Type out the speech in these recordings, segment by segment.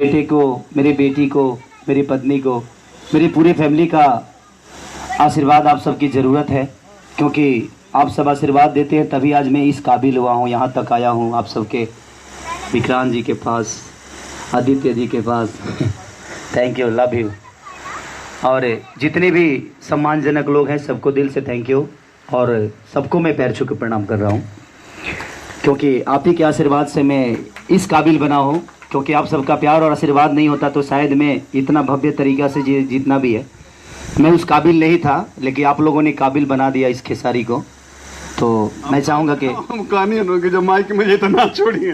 बेटे को, मेरी बेटी को, मेरी पत्नी को, मेरी पूरी फैमिली का आशीर्वाद आप सबकी ज़रूरत है, क्योंकि आप सब आशीर्वाद देते हैं तभी आज मैं इस काबिल हुआ हूँ, यहाँ तक आया हूँ आप सबके, विक्रांत जी के पास, आदित्य जी के पास। Thank you, love you. और जितने भी सम्मानजनक लोग हैं सबको दिल से थैंक यू, और सबको मैं पैर छू के प्रणाम कर रहा हूँ, क्योंकि आप ही के आशीर्वाद से मैं इस काबिल बना हूँ। क्योंकि आप सबका प्यार और आशीर्वाद नहीं होता तो शायद मैं इतना भव्य तरीक़ा से जितना भी है मैं उस काबिल नहीं था, लेकिन आप लोगों ने काबिल बना दिया इस खेसारी को। तो मैं चाहूँगा कि हम कहानी है जो माइक में ये तो ना छोड़िए,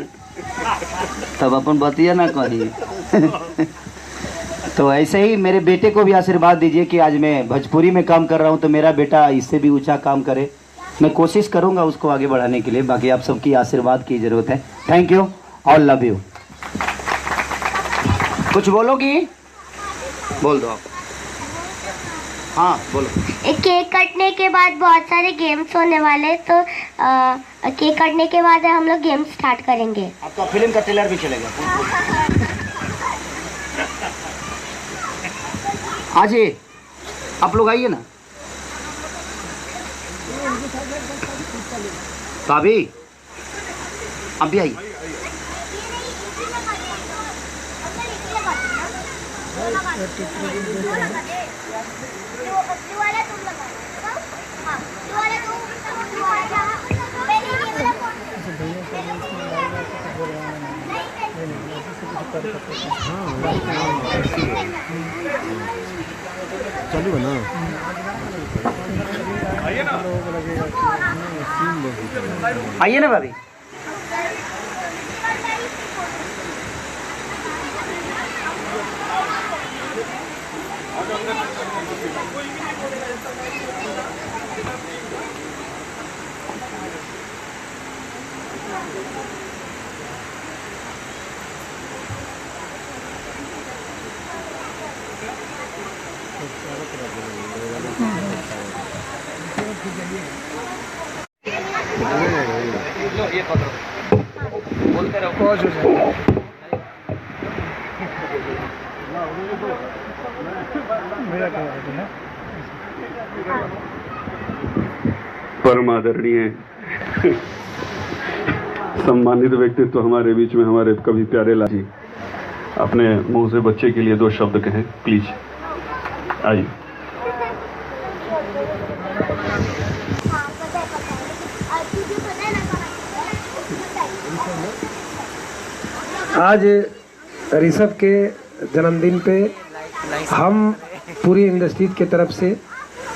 तब अपन बतिया ना कहिए। तो ऐसे ही मेरे बेटे को भी आशीर्वाद दीजिए कि आज मैं भोजपुरी में काम कर रहा हूँ तो मेरा बेटा इससे भी ऊंचा काम करे। मैं कोशिश करूँगा उसको आगे बढ़ाने के लिए, बाकी आप सबकी आशीर्वाद की ज़रूरत है। थैंक यू और लव यू। कुछ बोलोगी? बोल दो आप। हाँ बोलो। केक कटने के बाद बहुत सारे गेम्स होने वाले हैं, तो केक कटने के बाद हम लोग गेम स्टार्ट करेंगे। आपका फिल्म का ट्रेलर भी चलेगा। आज आप लोग आइए ना। भाभी आप भी आइए। चालू है ना, आइए ना भाभी। बोलते रहो। परम आदरणीय सम्मानित व्यक्तित्व हमारे बीच में, हमारे कभी प्यारे लाल जी, अपने मुंह से बच्चे के लिए 2 शब्द कहें प्लीज। आइए। आज ऋषभ के जन्मदिन पे हम पूरी इंडस्ट्री के तरफ से,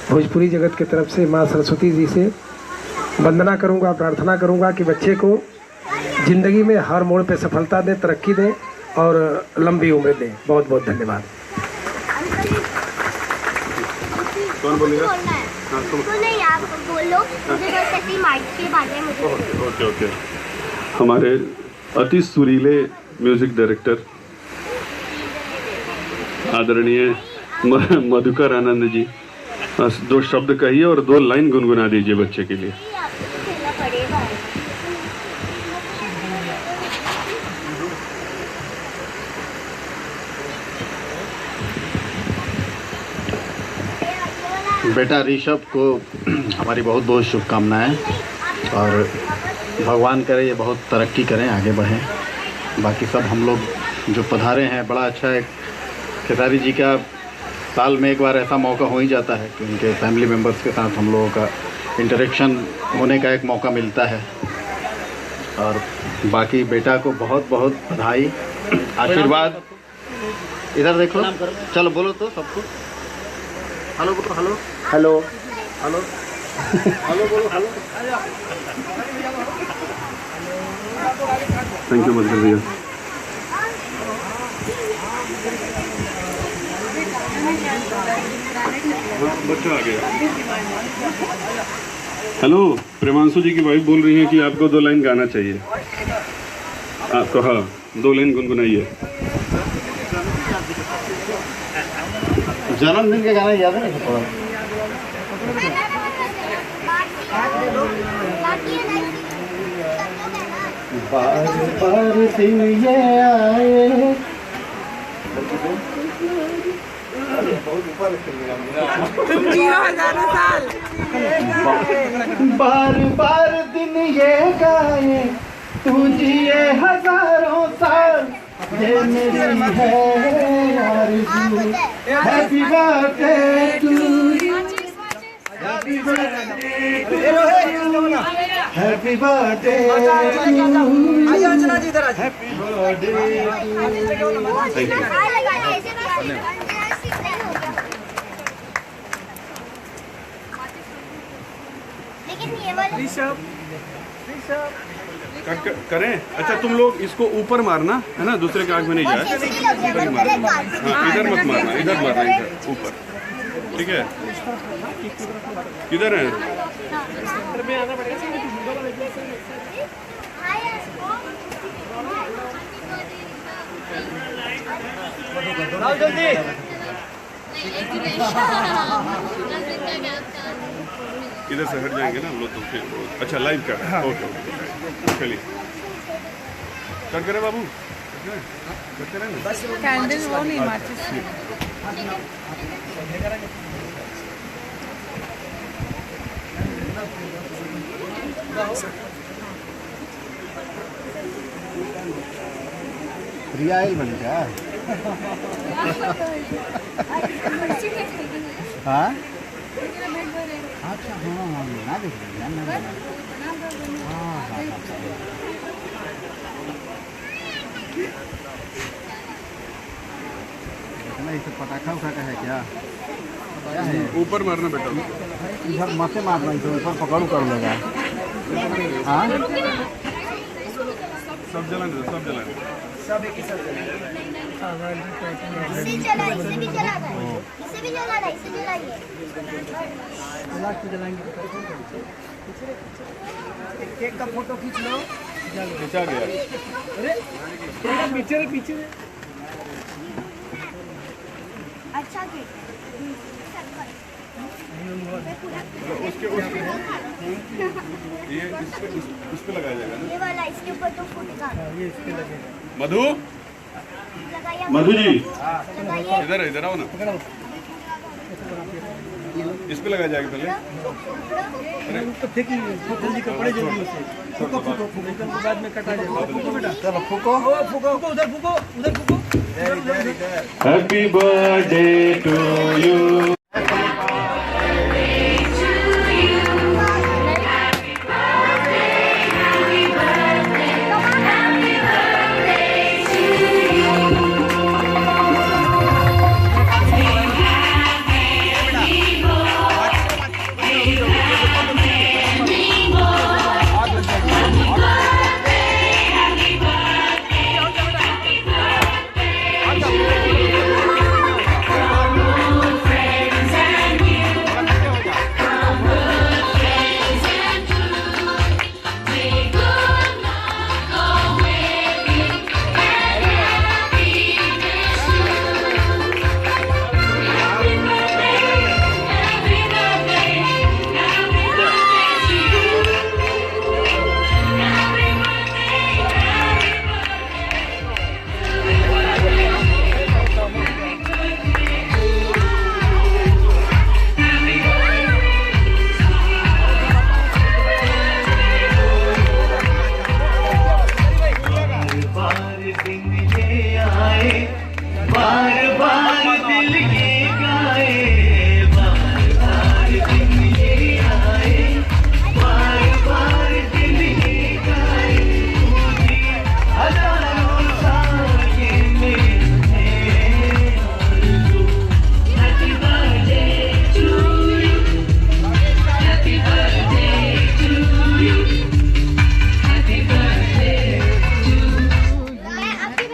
भोजपुरी जगत के तरफ से माँ सरस्वती जी से वंदना करूंगा, प्रार्थना करूंगा कि बच्चे को ज़िंदगी में हर मोड़ पे सफलता दे, तरक्की दे और लंबी उम्र दे। बहुत बहुत धन्यवाद। कौन बोलेगा? तो नहीं, आप बोलो, मुझे बस ऐसे माइक के बारे में मुझे। Okay okay. हमारे अति सुरीले म्यूजिक डायरेक्टर आदरणीय मधुकर आनंद जी, 2 शब्द कहिए और 2 लाइन गुनगुना दीजिए बच्चे के लिए। बेटा ऋषभ को हमारी बहुत बहुत शुभकामनाएं, और भगवान करे ये बहुत तरक्की करें, आगे बढ़ें। बाकी सब हम लोग जो पधारे हैं, बड़ा अच्छा है। खेसारी जी का साल में एक बार ऐसा मौका हो ही जाता है कि उनके फैमिली मेम्बर्स के साथ हम लोगों का इंटरेक्शन होने का एक मौका मिलता है। और बाकी बेटा को बहुत बहुत बधाई, आशीर्वाद। इधर देख लो, चलो बोलो तो सबको हेलो बोलो। हेलो हेलो हेलो हेलो बोलो हेलो। थैंक यू मधुकर भैया। बच्चा आ गया। हेलो, प्रेमांशु जी की वाइफ बोल रही हैं कि आपको 2 लाइन गाना चाहिए। तो हाँ, 2 लाइन गुनगुनाइए। जन्मदिन के गाना याद है? बार बार दिन ये आए, बार बार दिन ये गाए तू जिए हजारों साल, ये मेरी है आरज़ू। Happy birthday to you, happy birthday to you, happy birthday to you, happy birthday to you. लेकिन ये वाला करें। अच्छा तुम लोग इसको ऊपर मारना है ना, दूसरे के आँख में नहीं जाए। हाँ, इधर मत मारना, इधर मारना, इधर ऊपर, ठीक है। किधर है? इधर से हट जाएंगे ना हम लोग तो फिर। अच्छा लाइव कर, ओके चलिए कर करे बाबू, करते रहे ना। कैंडल वो नहीं माचिस। रियल बन गया। हाँ अच्छा, हाँ ना देख इसे पटाखा उठाका है क्या? ऊपर मारना बेटा, इधर मत मारना, इसे ऊपर पकड़ू कर लेगा। हाँ सब जलाने दो, सब जलाने दो। इसे जला, इसे भी जलाना है, इसे भी जलाना है, इसे जलाइए। केक का फोटो खींच लो। खिंचा गया। अरे पीछे पीछे। अच्छा केक उसके ये इस पे लगाया जाएगा ना, ये वाला, इसके ऊपर तो फूटेगा। ये इसके लगेगा। मधु, लगाइए मधु जी लगाइए। इधर आओ ना, इस पे लगाया जाएगा पहले। तो देखिए जल्दी कपड़े जल्दी से फूको फूको फूको, बाद में कटा जाएगा। फूको बेटा, चलो फूको फूको उधर फूको, उधर फूको। Happy birthday to you. मैं आपकी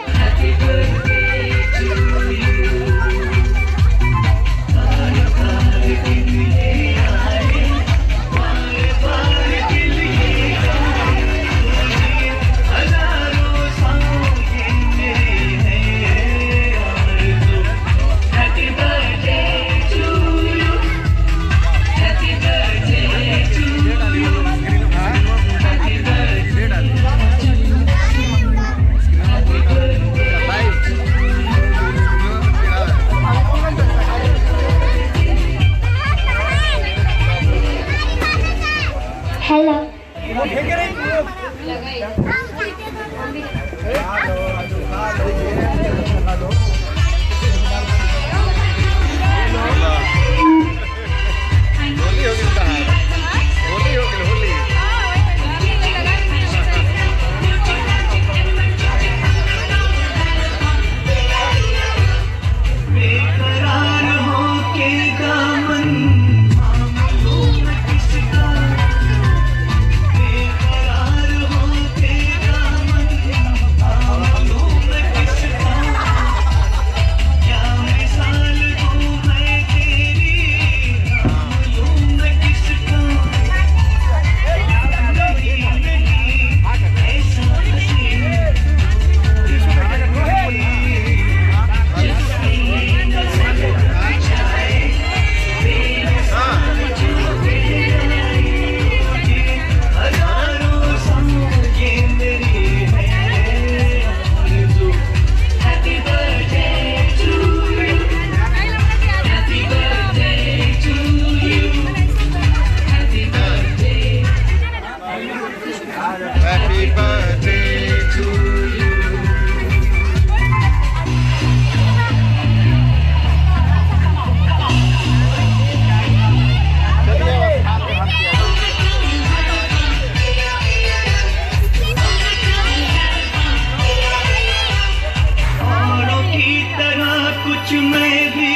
कुछ मैं भी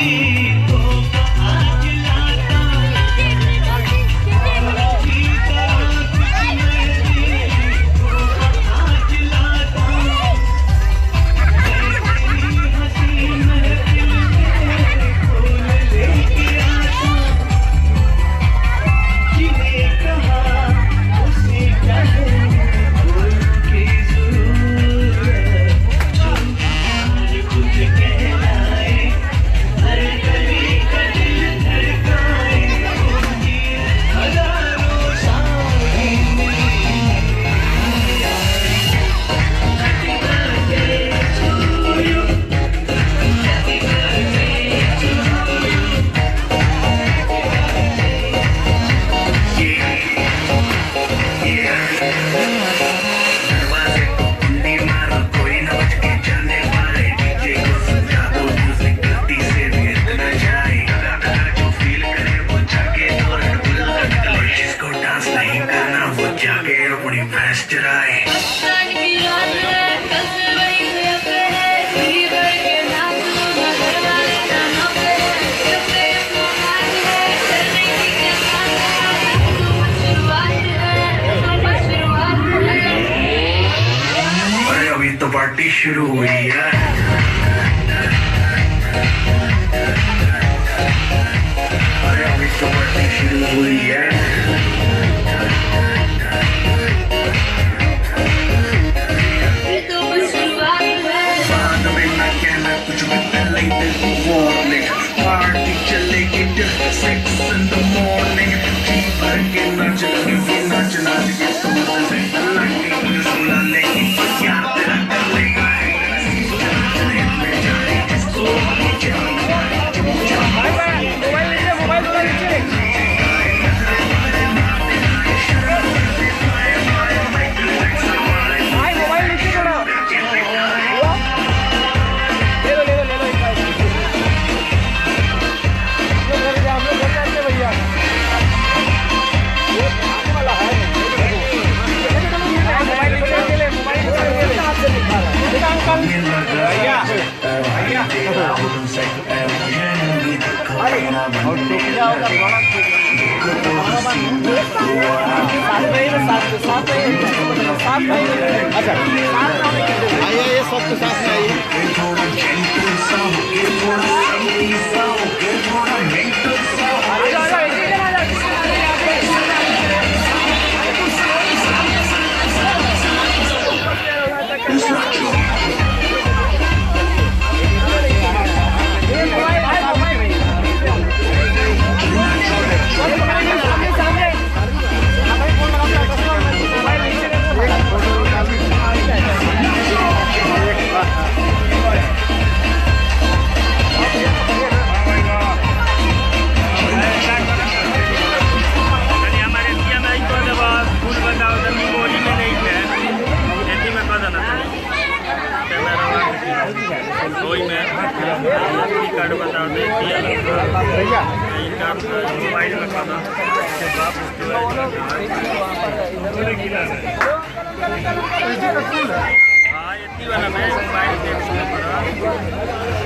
तो आज लाता जीता कुछ मैं भी तो आज लाता तेरी हंसी महफिल में फूल लेके आता जिन्हें कहा उसे कहे फूल की जरूरत जो कुछ कहलाए हर गली का दिल धड़काए होंगी हजारों साए दरवाजे को कुंडी मारो कोई न बच के जाने वाले डीजे को समझा दो म्यूजिक गलती से व्यर्थ न जाए दगा दगा जो फील करे वो जाके तो रेड बुल निकले जिसको डांस नहीं करना वो जाके अपनी भैंस चराए अरे अभी तो पार्टी शुरू हुई है अरे अभी तो पार्टी शुरू हुई है बाद में ना कहना कुछ भी पहले ही दिल को warning पार्टी चलेगी till 6 in the morning जी भर के नाच लगे नाच नाच के तुम से लगे सुना लेगी यार तेरा कर लेगा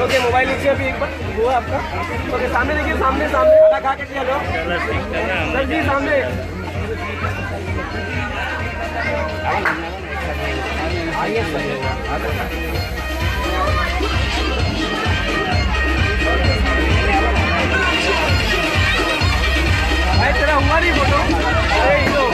ओके मोबाइल लीजिए अभी एक बार वो आपका ओके सामने देखिए सामने सामने खाना खा के चलो सर जी सामने आइए भाई तेरा हुआ नहीं फोटो अरे लो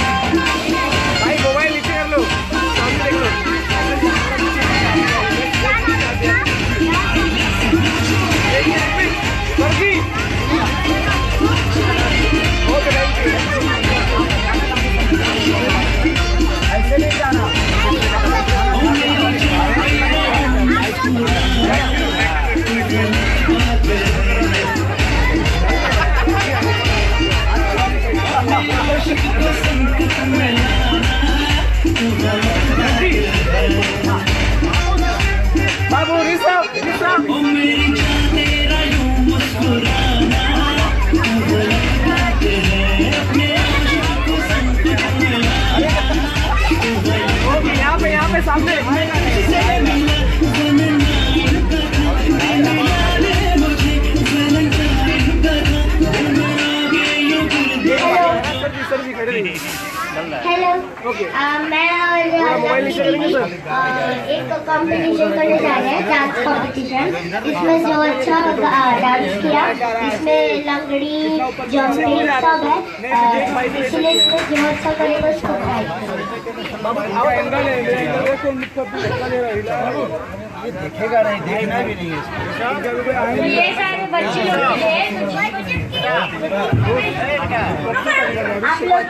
भाई मोबाइल नीचे कर लो सामने देख लो ओके थैंक यू बाबू ऋषभ यहाँ पे सामने हेलो मैं और एक कंपटीशन करने जा रहे हैं, डांस कंपटीशन। इसमें जो अच्छा डांस किया, इसमें लंगड़ी जंपिंग सब है, इसलिए इसमें जो अच्छा करेगा उसको प्राइज। देखेगा नहीं, देखना भी नहीं है। ये सारे बच्चे लोग हैं, आप लोग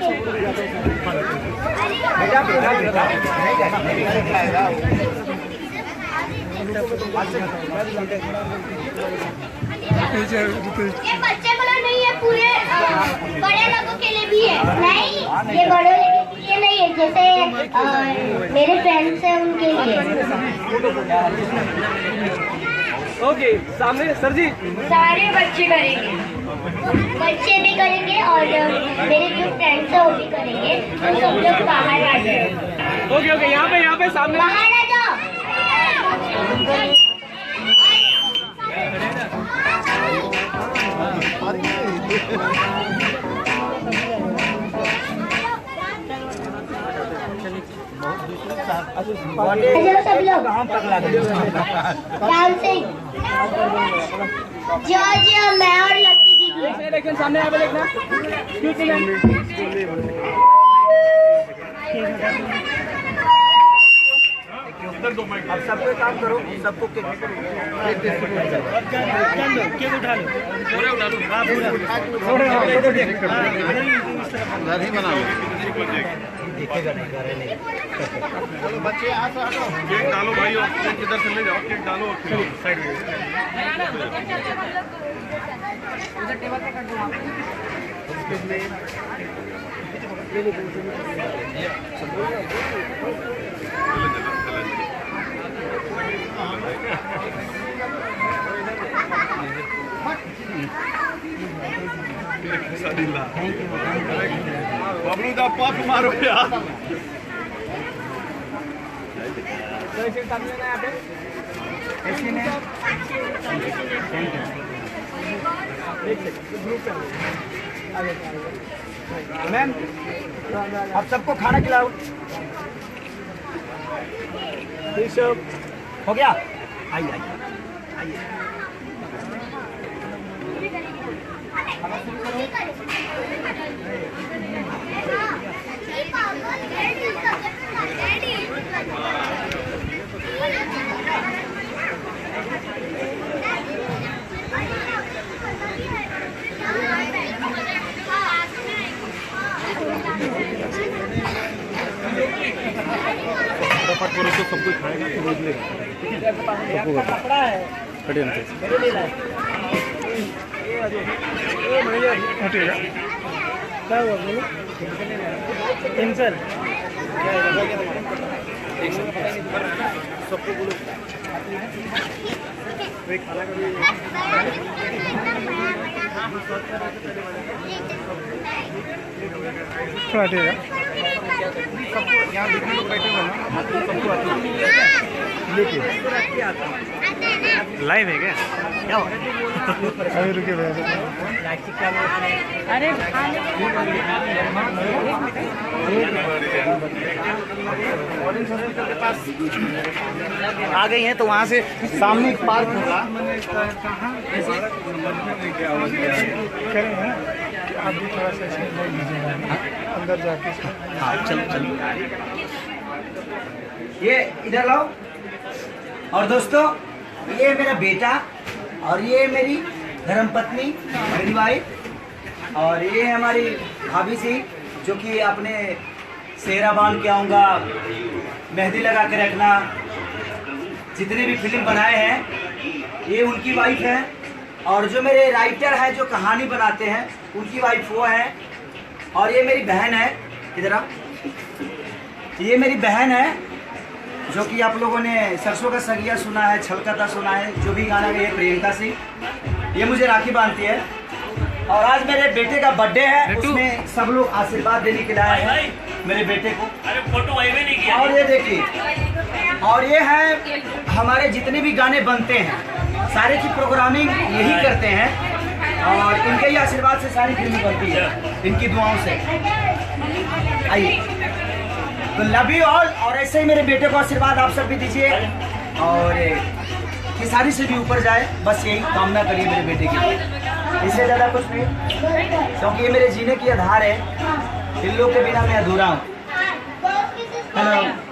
ये बच्चे को नहीं है, पूरे बड़े लोगों के लिए भी है। नहीं, ये बड़े लोगों के लिए नहीं है, जैसे मेरे फ्रेंड्स हैं उनके लिए। ओके, सामने सर जी सारे बच्चे करेंगे, बच्चे भी करेंगे और मेरे जो फ्रेंड्स हैं वो भी करेंगे। तो सब लोग बाहर आ जाए। ओके, यहाँ पे सामने बाहर आ जाओ। सब लोग डांसिंग जॉर्ज, मैं और लकी दीदी। लेकिन सामने यहाँ पे देखना। अब सबको काम करो, सबको केक उठा लो, देखेगा नहीं। बच्चे केक डालो भाई, और केक इधर से ले जाओ, केक डालो और साइड में। बबलू दा पक मारो यार। मैम, आप सबको खाना खिलाओ। हो गया? आइए। करो तो सब कुछ खाएगा तो रोज लेगा। हटेगा क्या हुआ बोलो? टेंशन सबको बोलो खाना का हटेगा। यहाँ देखने लोग बैठे हुए ना, सबको लेके लाइव है क्या? क्या हो अभी रुके अरे आ गई हैं तो वहाँ से सामने एक पार्क होगा। आप भी थोड़ा सा अंदर जाके। हाँ चलो। ये इधर लाओ। और दोस्तों, ये मेरा बेटा और ये मेरी धर्मपत्नी, मेरी वाइफ, और ये है हमारी भाभी सी, जो कि अपने सेहरा बांध के आऊँगा, मेहंदी लगा के रखना, जितने भी फिल्म बनाए हैं ये उनकी वाइफ है। और जो मेरे राइटर हैं जो कहानी बनाते हैं उनकी वाइफ वो है। और ये मेरी बहन है, इधर आ। ये मेरी बहन है जो कि आप लोगों ने सरसों का सगिया सुना है, छलकता सुना है, जो भी गाना है, प्रियंका सिंह। ये मुझे राखी बांधती है। और आज मेरे बेटे का बर्थडे है, उसमें सब लोग आशीर्वाद देने के लिए आए हैं मेरे बेटे को। और ये देखिए, और ये है हमारे जितने भी गाने बनते हैं सारे की प्रोग्रामिंग यही करते हैं और इनके ही आशीर्वाद से सारी फिल्म बनती है, इनकी दुआओं से। आइए, तो लव यू ऑल। और ऐसे ही मेरे बेटे को आशीर्वाद आप सब भी दीजिए और किसानी से भी ऊपर जाए, बस यही कामना करिए मेरे बेटे की, इससे ज़्यादा कुछ नहीं, क्योंकि ये मेरे जीने की आधार है। इन लोग के बिना मैं अधूरा हूँ। हेलो।